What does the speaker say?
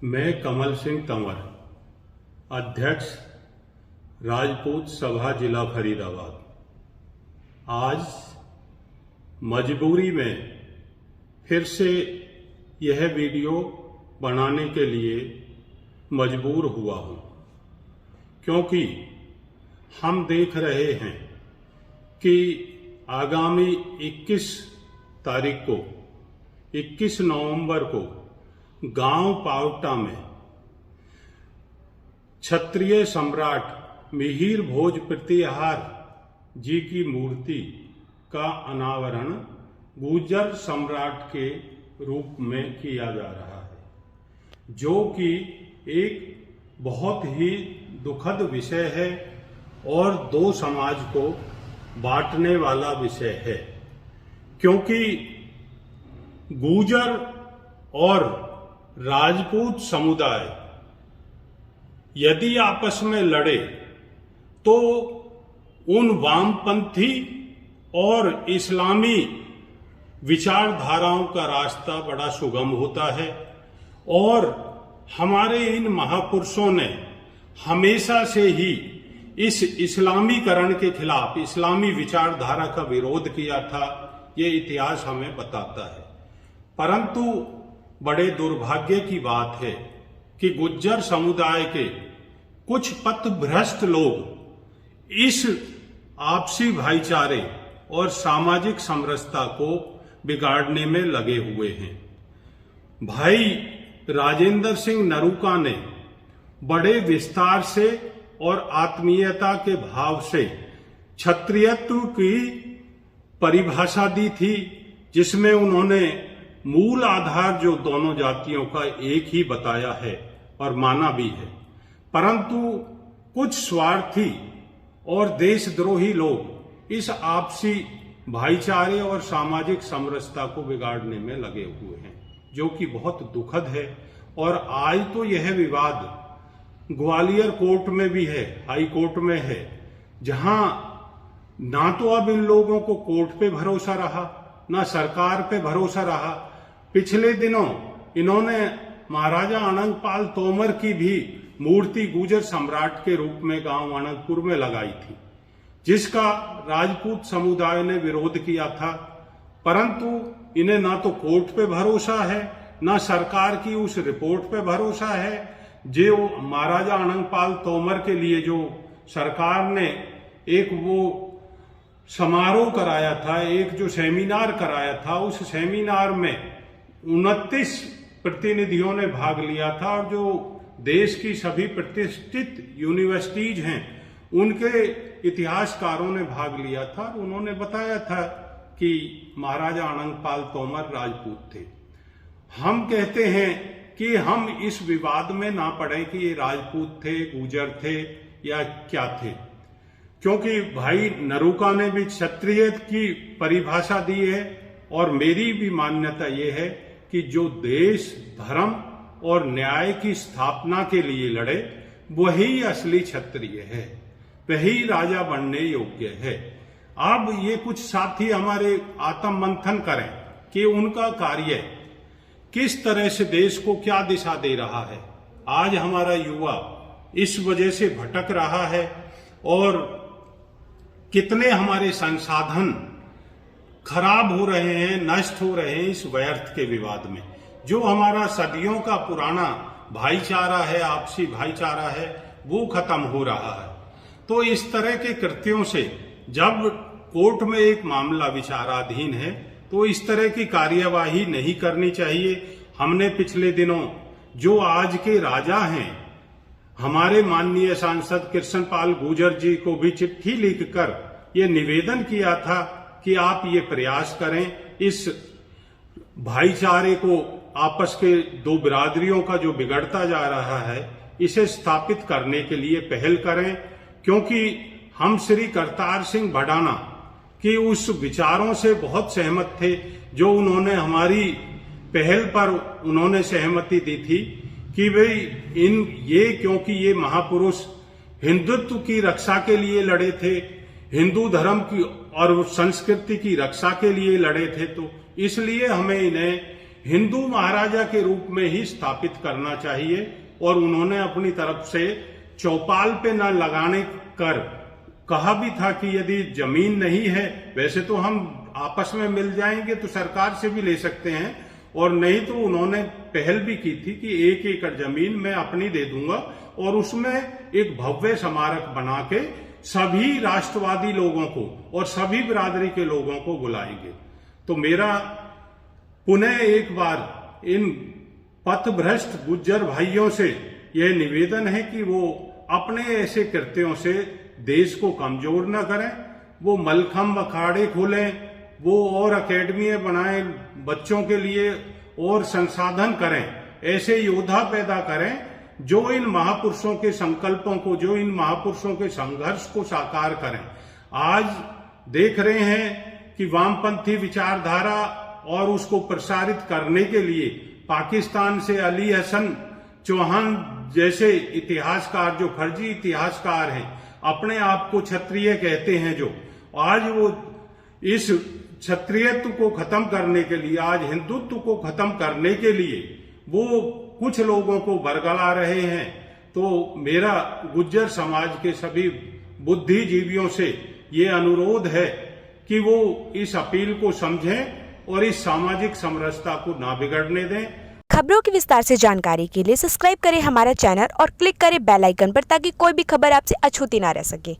मैं कमल सिंह तंवर, अध्यक्ष राजपूत सभा जिला फरीदाबाद, आज मजबूरी में फिर से यह वीडियो बनाने के लिए मजबूर हुआ हूं, क्योंकि हम देख रहे हैं कि आगामी 21 तारीख को 21 नवंबर को गांव पावटा में क्षत्रिय सम्राट मिहिर भोज प्रतिहार जी की मूर्ति का अनावरण गुर्जर सम्राट के रूप में किया जा रहा है, जो कि एक बहुत ही दुखद विषय है और दो समाज को बांटने वाला विषय है। क्योंकि गुर्जर और राजपूत समुदाय यदि आपस में लड़े तो उन वामपंथी और इस्लामी विचारधाराओं का रास्ता बड़ा सुगम होता है। और हमारे इन महापुरुषों ने हमेशा से ही इस इस्लामीकरण के खिलाफ इस्लामी विचारधारा का विरोध किया था, ये इतिहास हमें बताता है। परंतु बड़े दुर्भाग्य की बात है कि गुर्जर समुदाय के कुछ पथभ्रष्ट लोग इस आपसी भाईचारे और सामाजिक समरसता को बिगाड़ने में लगे हुए हैं। भाई राजेंद्र सिंह नरूका ने बड़े विस्तार से और आत्मीयता के भाव से क्षत्रियत्व की परिभाषा दी थी, जिसमें उन्होंने मूल आधार जो दोनों जातियों का एक ही बताया है और माना भी है। परंतु कुछ स्वार्थी और देशद्रोही लोग इस आपसी भाईचारे और सामाजिक समरसता को बिगाड़ने में लगे हुए हैं, जो कि बहुत दुखद है। और आज तो यह विवाद ग्वालियर कोर्ट में भी है, हाई कोर्ट में है, जहां ना तो अब इन लोगों को कोर्ट पे भरोसा रहा, ना सरकार पे भरोसा रहा। पिछले दिनों इन्होंने महाराजा अनंगपाल तोमर की भी मूर्ति गुर्जर सम्राट के रूप में गांव अनंतपुर में लगाई थी, जिसका राजपूत समुदाय ने विरोध किया था। परंतु इन्हें ना तो कोर्ट पे भरोसा है, ना सरकार की उस रिपोर्ट पे भरोसा है जो महाराजा अनंगपाल तोमर के लिए जो सरकार ने एक वो समारोह कराया था, एक जो सेमिनार कराया था, उस सेमिनार में 29 प्रतिनिधियों ने भाग लिया था और जो देश की सभी प्रतिष्ठित यूनिवर्सिटीज हैं उनके इतिहासकारों ने भाग लिया था। और उन्होंने बताया था कि महाराजा अनंगपाल तोमर राजपूत थे। हम कहते हैं कि हम इस विवाद में ना पड़े कि ये राजपूत थे, गुर्जर थे या क्या थे, क्योंकि भाई नरूका ने भी क्षत्रिय की परिभाषा दी है। और मेरी भी मान्यता ये है कि जो देश, धर्म और न्याय की स्थापना के लिए लड़े वही असली क्षत्रिय है, वही राजा बनने योग्य है। अब ये कुछ साथी हमारे आत्म मंथन करें कि उनका कार्य किस तरह से देश को क्या दिशा दे रहा है। आज हमारा युवा इस वजह से भटक रहा है और कितने हमारे संसाधन खराब हो रहे हैं, नष्ट हो रहे हैं इस व्यर्थ के विवाद में। जो हमारा सदियों का पुराना भाईचारा है, आपसी भाईचारा है, वो खत्म हो रहा है। तो इस तरह के कृत्यों से जब कोर्ट में एक मामला विचाराधीन है तो इस तरह की कार्यवाही नहीं करनी चाहिए। हमने पिछले दिनों जो आज के राजा हैं, हमारे माननीय सांसद कृष्णपाल गुर्जर जी को भी चिट्ठी लिखकर ये निवेदन किया था कि आप ये प्रयास करें, इस भाईचारे को, आपस के दो बिरादरियों का जो बिगड़ता जा रहा है, इसे स्थापित करने के लिए पहल करें। क्योंकि हम श्री करतार सिंह भडाना की उस विचारों से बहुत सहमत थे, जो उन्होंने हमारी पहल पर उन्होंने सहमति दी थी कि भाई क्योंकि ये महापुरुष हिंदुत्व की रक्षा के लिए लड़े थे, हिंदू धर्म की और संस्कृति की रक्षा के लिए लड़े थे, तो इसलिए हमें इन्हें हिंदू महाराजा के रूप में ही स्थापित करना चाहिए। और उन्होंने अपनी तरफ से चौपाल पे न लगाने कर कहा भी था कि यदि जमीन नहीं है, वैसे तो हम आपस में मिल जाएंगे तो सरकार से भी ले सकते हैं, और नहीं तो उन्होंने पहल भी की थी कि 1 एकड़ जमीन मैं अपनी दे दूंगा और उसमें एक भव्य स्मारक बना के सभी राष्ट्रवादी लोगों को और सभी बिरादरी के लोगों को बुलाएंगे। तो मेरा पुनः एक बार इन पथभ्रष्ट गुज्जर भाइयों से यह निवेदन है कि वो अपने ऐसे कृत्यों से देश को कमजोर न करें, वो मलखम्ब अखाड़े खोलें, वो और अकेडमियां बनाएं बच्चों के लिए और संसाधन करें, ऐसे योद्धा पैदा करें जो इन महापुरुषों के संकल्पों को, जो इन महापुरुषों के संघर्ष को साकार करें। आज देख रहे हैं कि वामपंथी विचारधारा और उसको प्रसारित करने के लिए पाकिस्तान से अली हसन चौहान जैसे इतिहासकार, जो फर्जी इतिहासकार हैं, अपने आप को क्षत्रिय कहते हैं, जो आज वो इस क्षत्रियत्व को खत्म करने के लिए, आज हिंदुत्व को खत्म करने के लिए वो कुछ लोगों को बरगला रहे हैं। तो मेरा गुज्जर समाज के सभी बुद्धिजीवियों से ये अनुरोध है कि वो इस अपील को समझें और इस सामाजिक समरसता को ना बिगड़ने दें। खबरों की विस्तार से जानकारी के लिए सब्सक्राइब करें हमारा चैनल और क्लिक करें बेल आइकन पर, ताकि कोई भी खबर आपसे अछूती ना रह सके।